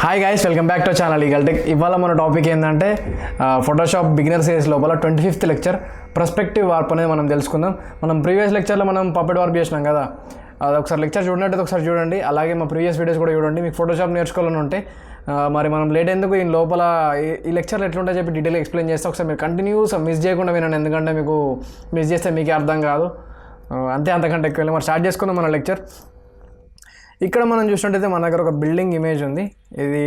Hi guys, welcome back to channel eagle tech. ఇవాళ మన topic ఏంటంటే ఫోటోషాప్ బిగినర్ సిరీస్ లోపల 25th లెక్చర్ పర్స్పెక్టివ్ వార్ప్ అనేది మనం తెలుసుకుందాం. మనం ప్రీవియస్ లెక్చర్లో మనం పప్పెట్ వార్ప్ చేసినాం కదా, అది ఒకసారి లెక్చర్ చూడనట్టయితే ఒకసారి చూడండి. అలాగే మా ప్రీవియస్ వీడియోస్ కూడా చూడండి. మీకు ఫోటోషాప్ నేర్చుకోవాలని ఉంటే మరి మనం లేట్ ఎందుకు ఈ లోపల ఈ లెక్చర్లు ఎట్లుంటే చెప్పి డీటెయిల్గా ఎక్స్ప్లెయిన్ చేస్తే ఒకసారి మీరు కంటిన్యూస్ మిస్ చేయకుండా వినండి. ఎందుకంటే మీకు మిస్ చేస్తే మీకే అర్థం కాదు, అంతకంటే ఎక్కువ. మరి స్టార్ట్ చేసుకుందాం మన లెక్చర్. ఇక్కడ మనం చూసినట్టయితే మన దగ్గర ఒక బిల్డింగ్ ఇమేజ్ ఉంది. ఇది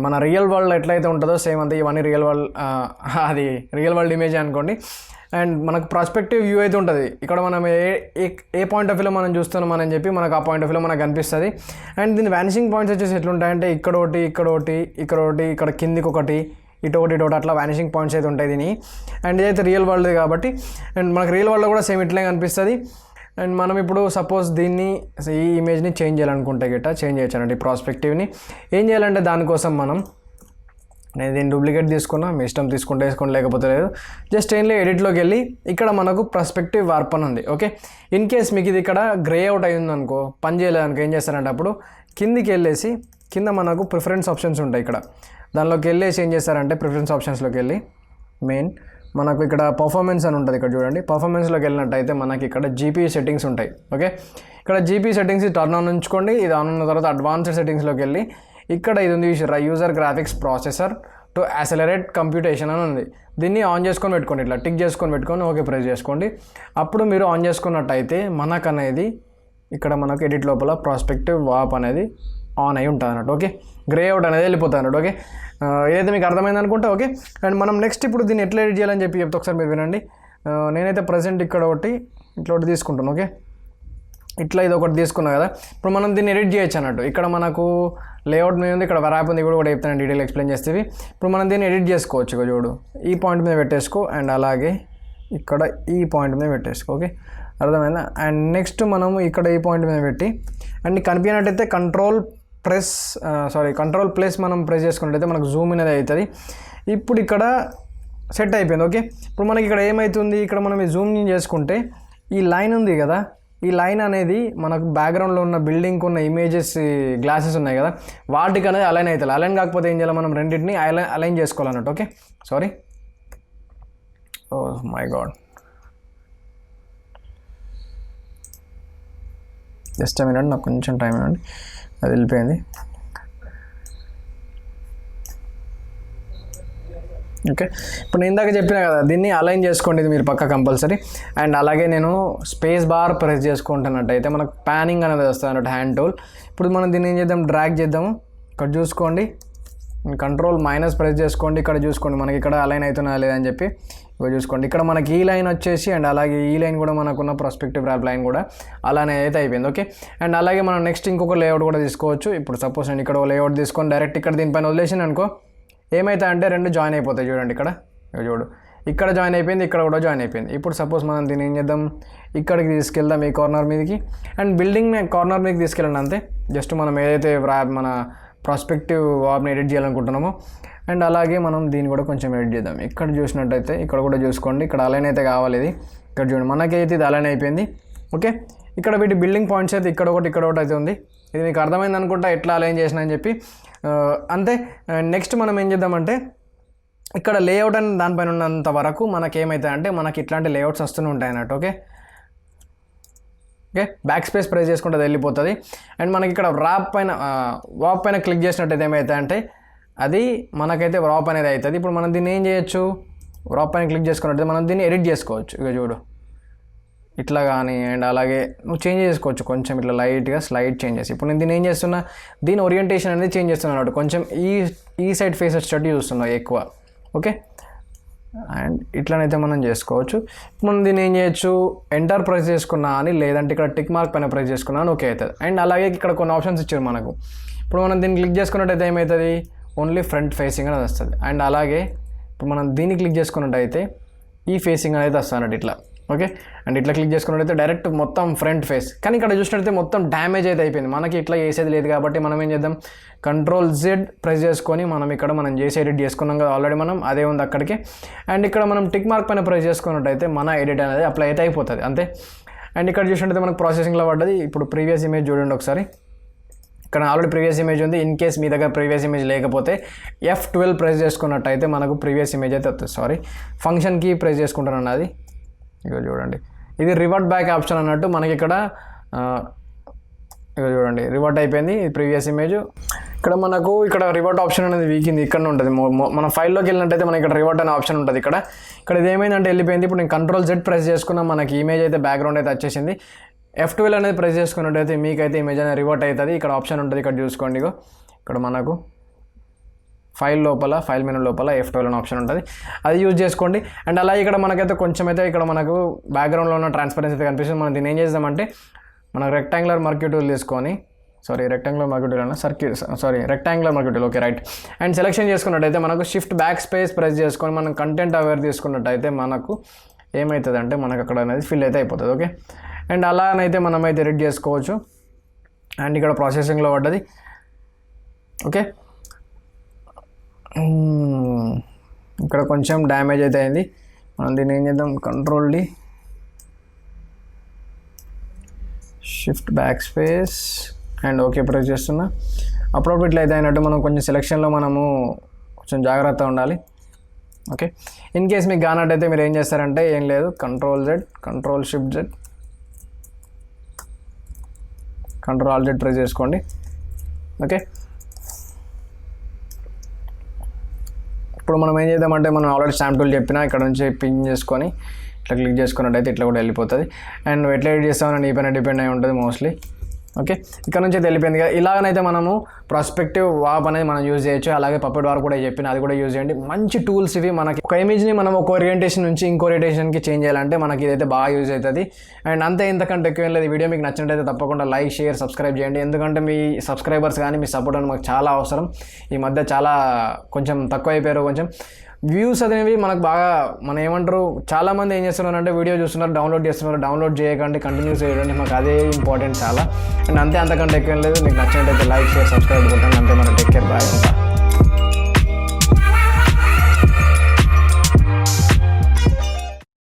మన రియల్ వరల్డ్ ఎట్లయితే ఉంటుందో సేమ్ అంతే. ఇవన్నీ రియల్ వరల్డ్, అది రియల్ వరల్డ్ ఇమేజ్ అనుకోండి. అండ్ మనకు ప్రాస్పెక్టివ్ వ్యూ అయితే ఉంటుంది. ఇక్కడ మనం ఏ పాయింట్ ఆఫ్ వ్యూలో మనం చూస్తున్నాం అని చెప్పి మనకు ఆ పాయింట్ ఆఫ్ వ్యూలో మనకు కనిపిస్తుంది. అండ్ దీని వానిషింగ్ పాయింట్స్ వచ్చేసి ఎట్లుంటాయంటే ఇక్కడ ఒకటి, ఇక్కడ ఒకటి, ఇక్కడ ఒకటి, ఇక్కడ కిందికి ఒకటి, ఇటు ఒకటి అట్లా వానిషింగ్ పాయింట్స్ అయితే ఉంటాయి దీని. అండ్ ఇదైతే రియల్ వరల్డ్ కాబట్టి అండ్ మనకు రియల్ వరల్డ్లో కూడా సేమ్ ఇట్లే కనిపిస్తుంది. అండ్ మనం ఇప్పుడు సపోజ్ దీన్ని ఈ ఇమేజ్ని చేంజ్ చేయాలనుకుంటే చేంజ్ చేయొచ్చు అన్నట్టు. ఈ ప్రాస్పెక్టివ్ని ఏం చేయాలంటే దానికోసం నేను దీన్ని డూప్లికేట్ తీసుకున్నా, మీ ఇష్టం తీసుకుంటే వేసుకోండి లేకపోతే లేదు. జస్ట్ ఏంలే ఎడిట్లోకి వెళ్ళి ఇక్కడ మనకు పర్స్పెక్టివ్ వార్ప్ అని ఉంది. ఓకే, ఇన్ కేస్ మీకు ఇది ఇక్కడ గ్రే అవుట్ అయ్యింది అనుకో, పని చేయలేదనుకో, ఏం చేస్తారంటే అప్పుడు కిందికి వెళ్ళేసి కింద మనకు ప్రిఫరెన్స్ ఆప్షన్స్ ఉంటాయి. ఇక్కడ దానిలోకి వెళ్ళేసి ఏం చేస్తారంటే ప్రిఫరెన్స్ ఆప్షన్స్లోకి వెళ్ళి మెయిన్ మనకు ఇక్కడ పర్ఫార్మెన్స్ అని ఉంటుంది. ఇక్కడ చూడండి, పర్ఫార్మెన్స్లోకి వెళ్ళినట్టయితే మనకి ఇక్కడ జీపీ సెట్టింగ్స్ ఉంటాయి. ఓకే, ఇక్కడ జీపీ సెట్టింగ్స్ టర్న్ ఆన్ ఉంచుకోండి. ఇది ఆన్ ఉన్న తర్వాత అడ్వాన్స్డ్ సెట్టింగ్స్లోకి వెళ్ళి ఇక్కడ ఇది ఉంది user graphics processor to accelerate computation అని ఉంది. దీన్ని ఆన్ చేసుకొని పెట్టుకోండి, ఇట్లా టిక్ చేసుకొని పెట్టుకొని ఓకే ప్రెస్ చేసుకోండి. అప్పుడు మీరు ఆన్ చేసుకున్నట్టయితే మనకు మనకు ఎడిట్ లోపల ప్రాస్పెక్టివ్ వార్ప్ అనేది ఆన్ అయి ఉంటుంది అన్నట్టు. ఓకే, గ్రే అవుట్ అనేది వెళ్ళిపోతుంది అన్నట్టు. ఓకే, ఏదైతే మీకు అర్థమైంది అనుకుంటే ఓకే. అండ్ మనం నెక్స్ట్ ఇప్పుడు దీన్ని ఎట్లా ఎడిట్ చేయాలని చెప్పి చెప్తే ఒకసారి మీరు వినండి. నేనైతే ప్రజెంట్ ఇక్కడ ఇట్లా ఒకటి తీసుకుంటాను. ఓకే, ఇట్లా ఇది ఒకటి తీసుకున్నా కదా. ఇప్పుడు మనం దీన్ని ఎడిట్ చేయొచ్చు అన్నట్టు. ఇక్కడ మనకు లేఅవుట్ మీద ఉంది, ఇక్కడ ర్యాప్ ఉంది, కూడా చెప్తాను, డీటెయిల్ ఎక్స్ప్లెయిన్ చేస్తే. ఇప్పుడు మనం దీన్ని ఎడిట్ చేసుకోవచ్చు. ఇక చూడు, ఈ పాయింట్ మీద పెట్టేసుకో అండ్ అలాగే ఇక్కడ ఈ పాయింట్ మీద పెట్టేసుకో. ఓకే, అర్థమైందా? అండ్ నెక్స్ట్ మనము ఇక్కడ ఈ పాయింట్ మీద పెట్టి అండ్ కనిపించినట్టయితే కంట్రోల్ ప్లస్ మనం ప్రెస్ చేసుకున్నట్టయితే మనకు జూమ్ అనేది అవుతుంది. ఇప్పుడు ఇక్కడ సెట్ అయిపోయింది. ఓకే, ఇప్పుడు మనకి ఇక్కడ ఏమవుతుంది, ఇక్కడ మనం ఈ జూమ్ చేసుకుంటే ఈ లైన్ ఉంది కదా, ఈ లైన్ అనేది మనకు బ్యాక్గ్రౌండ్లో ఉన్న బిల్డింగ్కి ఉన్న ఇమేజెస్ గ్లాసెస్ ఉన్నాయి కదా, వాటికి అనేది అలైన్ అవుతుంది. అలైన్ కాకపోతే ఏం చేయాలి, మనం రెండింటిని అలైన్ చేసుకోవాలన్నట్టు. Okay, sorry, oh my god, just minute, నాకు కొంచెం టైం ఇవ్వండి, అది వెళ్ళిపోయింది. ఓకే, ఇప్పుడు నేను ఇందాక చెప్పినా కదా, దీన్ని అలైన్ చేసుకోండి, ఇది మీరు పక్క కంపల్సరీ. అండ్ అలాగే నేను స్పేస్ బార్ ప్రెస్ చేసుకుంటున్నట్టయితే మనకు ప్యానింగ్ అనేది వస్తుంది అన్నట్టు, హ్యాండ్ టూల్. ఇప్పుడు మనం దీన్ని ఏం చేద్దాం, డ్రాగ్ చేద్దాము. ఇక్కడ చూసుకోండి, కంట్రోల్ మైనస్ ప్రెస్ చేసుకోండి. ఇక్కడ చూసుకోండి మనకి ఇక్కడ అలైన్ అవుతున్నా లేదని చెప్పి ఇవి చూసుకోండి. ఇక్కడ మనకి ఈ లైన్ వచ్చేసి అండ్ అలాగే ఈ లైన్ కూడా మనకున్న ప్రాస్పెక్టివ్ ర్యాప్ లైన్ కూడా అలానే అయితే అయిపోయింది. ఓకే, అండ్ అలాగే మనం నెక్స్ట్ ఇంకొక లేఅవుట్ కూడా తీసుకోవచ్చు. ఇప్పుడు సపోజ్ నేను ఇక్కడ లేఅవుట్ తీసుకొని డైరెక్ట్ ఇక్కడ దీనిపైన వదిలేసాను అనుకో, ఏమైతే అంటే రెండు జాయిన్ అయిపోతాయి. చూడండి, ఇక్కడ చూడు, ఇక్కడ జాయిన్ అయిపోయింది, ఇక్కడ కూడా జాయిన్ అయిపోయింది. ఇప్పుడు సపోజ్ మనం దీన్ని ఏం చేద్దాం, ఇక్కడికి తీసుకెళ్దాం, ఈ కార్నర్ మీదకి. అండ్ బిల్డింగ్ కార్నర్ మీదకి తీసుకెళ్ళండి అంతే. జస్ట్ మనం ఏదైతే మన ప్రాస్పెక్టివ్ వార్ప్ని ఎడిట్ చేయాలనుకుంటున్నామో. అండ్ అలాగే మనం దీన్ని కూడా కొంచెం ఎడిట్ చేద్దాం. ఇక్కడ చూసినట్టయితే ఇక్కడ కూడా చూసుకోండి, ఇక్కడ అలైన్ అయితే కావాలి. ఇది ఇక్కడ చూడండి, మనకైతే ఇది అలైన్ అయిపోయింది. ఓకే, ఇక్కడ వీటి బిల్డింగ్ పాయింట్స్ అయితే ఇక్కడ ఒకటి అయితే ఉంది. ఇది మీకు అర్థమైంది అనుకుంటా ఎట్లా అలైన్ చేసిన అని చెప్పి. అంతే. నెక్స్ట్ మనం ఏం చేద్దామంటే ఇక్కడ లేఅవుట్ అని దానిపైన ఉన్నంత వరకు మనకేమవుతాయి అంటే మనకి ఇట్లాంటి లేఅవుట్స్ వస్తూనే ఉంటాయి అన్నట్టు. ఓకే, బ్యాక్ స్పేస్ ప్రెస్ చేసుకుంటే అది వెళ్ళిపోతుంది. అండ్ మనకి ఇక్కడ వాప్ పైన క్లిక్ చేసినట్టయితే ఏమవుతాయి అంటే అది మనకైతే వాప్ అనేది అవుతుంది. ఇప్పుడు మనం దీన్ని ఏం చేయొచ్చు, వాప్ పైన క్లిక్ చేసుకున్నట్టయితే మనం దీన్ని ఎడిట్ చేసుకోవచ్చు. ఇక చూడు, ఇట్లా కానీ అండ్ అలాగే నువ్వు చేంజ్ చేసుకోవచ్చు కొంచెం, ఇట్లా లైట్గా స్లైడ్ చేంజ్ చేసి. ఇప్పుడు నేను దీన్ని ఏం చేస్తున్నా, దీని ఓరియంటేషన్ అనేది చేంజ్ చేస్తున్నాను, కొంచెం ఈ సైడ్ ఫేస్ వచ్చేటట్టు చూస్తున్నావు ఎక్కువ. ఓకే, అండ్ ఇట్లనైతే మనం చేసుకోవచ్చు. మనం దీన్ని ఏం చేయొచ్చు, ఎంటర్ ప్రెస్ చేసుకున్నా అని, లేదంటే ఇక్కడ టిక్ మార్క్ పైన ప్రెస్ చేసుకున్నా అని ఓకే అవుతుంది. అండ్ అలాగే ఇక్కడ కొన్ని ఆప్షన్స్ ఇచ్చారు మనకు. ఇప్పుడు మనం దీన్ని క్లిక్ చేసుకున్నట్టయితే ఏమవుతుంది, ఓన్లీ ఫ్రంట్ ఫేసింగ్ అనేది వస్తుంది. అండ్ అలాగే ఇప్పుడు మనం దీన్ని క్లిక్ చేసుకున్నట్టయితే ఈ ఫేసింగ్ అనేది వస్తుంది అన్నట్టు ఇట్లా. ఓకే, అండ్ ఇట్లా క్లిక్ చేసుకున్నట్టయితే డైరెక్ట్ మొత్తం ఫ్రంట్ ఫేస్. కానీ ఇక్కడ చూసినట్టయితే మొత్తం డ్యామేజ్ అయితే అయిపోయింది. మనకి ఇట్లా చేసేది లేదు కాబట్టి మనం ఏం చేద్దాం, Ctrl+Z ప్రెస్ చేసుకొని మనం చేసి ఎడిట్ చేసుకున్నాం కదా ఆల్రెడీ, మనం అదే ఉంది అక్కడికి. అండ్ ఇక్కడ మనం టిక్ మార్క్ పైన ప్రెస్ చేసుకున్నట్టయితే మన ఎడిట్ అనేది అప్లై అయితే అయిపోతుంది అంతే. అండ్ ఇక్కడ చూసినట్టయితే మనకు ప్రాసెసింగ్లో పడ్డది. ఇప్పుడు ప్రీవియస్ ఇమేజ్ చూడండి ఒకసారి. ఇక్కడ ఆల్రెడీ ప్రీవియస్ ఇమేజ్ ఉంది. ఇన్ కేస్ మీ దగ్గర ప్రీవియస్ ఇమేజ్ లేకపోతే F12 ప్రెస్ చేసుకున్నట్టయితే మనకు ప్రీవియస్ ఇమేజ్ అయితే వస్తుంది. ఫంక్షన్కి ప్రెస్ చేసుకుంటాను అది. ఇక చూడండి, ఇది రివర్ట్ బ్యాక్ ఆప్షన్ అన్నట్టు మనకి ఇక్కడ ఇక చూడండి రివర్ట్ అయిపోయింది ఇది ప్రీవియస్ ఇమేజ్. ఇక్కడ మనకు ఇక్కడ రివర్ట్ ఆప్షన్ అనేది వీకింది ఇక్కడ ఉంటుంది. మన ఫైల్లోకి వెళ్ళినట్టయితే మనకి ఇక్కడ రివర్ట్ అనే ఆప్షన్ ఉంటుంది. ఇక్కడ ఇది ఏమైందంటే వెళ్ళిపోయింది. ఇప్పుడు నేను Ctrl+Z ప్రెస్ చేసుకున్నా, మనకి ఇమేజ్ అయితే బ్యాక్గ్రౌండ్ అయితే వచ్చేసింది. F12 అనేది ప్రెస్ చేసుకున్నట్టయితే మీకైతే ఇమేజ్ అనేది రివర్ట్ అవుతుంది. ఇక్కడ ఆప్షన్ ఉంటుంది, ఇక్కడ చూసుకోండి. ఇక్కడ మనకు ఫైల్ మెనూ లోపల F12 అనే ఆప్షన్ ఉంటుంది, అది యూజ్ చేసుకోండి. అండ్ అలాగే ఇక్కడ మనకైతే కొంచెం అయితే ఇక్కడ మనకు బ్యాక్గ్రౌండ్లో ఉన్న ట్రాన్స్పరెన్సీ అయితే కనిపిస్తుంది. మనం దీన్ని ఏం చేద్దామంటే మనకు రెక్టాంగులర్ మర్క్యూ టూల్ తీసుకొని rectangular marquee tool okay right. And selection చేసుకున్నట్టయితే మనకు షిఫ్ట్ బ్యాక్ స్పేస్ ప్రెస్ చేసుకొని మనం కంటెంట్ అవేర్ తీసుకున్నట్టయితే మనకు ఏమవుతుందంటే మనకు అక్కడ అనేది ఫిల్ అయితే అయిపోతుంది. ఓకే, అండ్ అలానైతే మనం అయితే ఎడిట్ చేసుకోవచ్చు. అండ్ ఇక్కడ ప్రాసెసింగ్లో పడ్డది. ఓకే, ఇక్కడ కొంచెం డ్యామేజ్ అయితే అయింది. మనం దీన్ని ఏం చేద్దాం, Ctrl+D shift back space and okay press చేస్తున్నా. అప్పుడప్పుడు ఇట్లా అయితే అయినట్టు మనం కొంచెం సెలెక్షన్లో మనము కొంచెం జాగ్రత్తగా ఉండాలి. ఓకే, ఇన్ కేస్ మీకు కానట్టయితే మీరు ఏం చేస్తారంటే ఏం లేదు, Ctrl+Z Ctrl+Shift+Z Ctrl+Alt+Z ప్రెస్ చేసుకోండి. ఓకే, ఇప్పుడు మనం ఏం చేద్దామంటే మనం ఆల్రెడీ స్టాంప్ టూల్ చెప్పినా ఇక్కడ నుంచి పిన్ చేసుకొని ఇట్లా క్లిక్ చేసుకున్నట్టయితే ఇట్లా కూడా వెళ్ళిపోతుంది. అండ్ ఎట్లా ఎడిట్ చేస్తామని నీ పైన డిపెండ్ అయి ఉంటుంది మోస్ట్లీ. ఓకే, ఇక్కడ నుంచి అయితే వెళ్ళిపోయింది కదా. ఇలాగనైతే మనము ప్రాస్పెక్టివ్ వాప్ అనేది మనం యూజ్ చేయొచ్చు. అలాగే పప్పెట్ వార్ కూడా చెప్పిన అది కూడా యూజ్ చేయండి. మంచి టూల్స్ ఇవి. మనకి ఒక ఇమేజ్ని మనం ఒక ఓరియంటేషన్ నుంచి ఇంకో ఓరియంటేషన్కి చేంజ్ చేయాలంటే మనకి ఇదైతే బాగా యూజ్ అవుతుంది. అండ్ అంతే, ఇంతకంటే ఎక్కువ ఏం లేదు. ఈ వీడియో మీకు నచ్చినట్టయితే తప్పకుండా లైక్, షేర్, సబ్స్క్రైబ్ చేయండి. ఎందుకంటే మీ సబ్స్క్రైబర్స్ కానీ మీ సపోర్ట్ అని మాకు చాలా అవసరం. ఈ మధ్య చాలా కొంచెం తక్కువ అయిపోయారు. కొంచెం వ్యూస్ అనేవి మనకు బాగా మనం ఏమంటారు, చాలామంది ఏం చేస్తున్నారు అంటే వీడియో చూస్తున్నారు, డౌన్లోడ్ చేయకండి, కంటిన్యూ చేయండి. మాకు అదే ఇంపార్టెంట్ చాలా. అండ్ అంతే, అంతకంటే ఎక్కువ లేదు. మీకు నచ్చినట్టయితే లైక్, షేర్, సబ్స్క్రైబ్ కొట్టండి. అంతే, మనం టేక్ కేర్, బాయ్.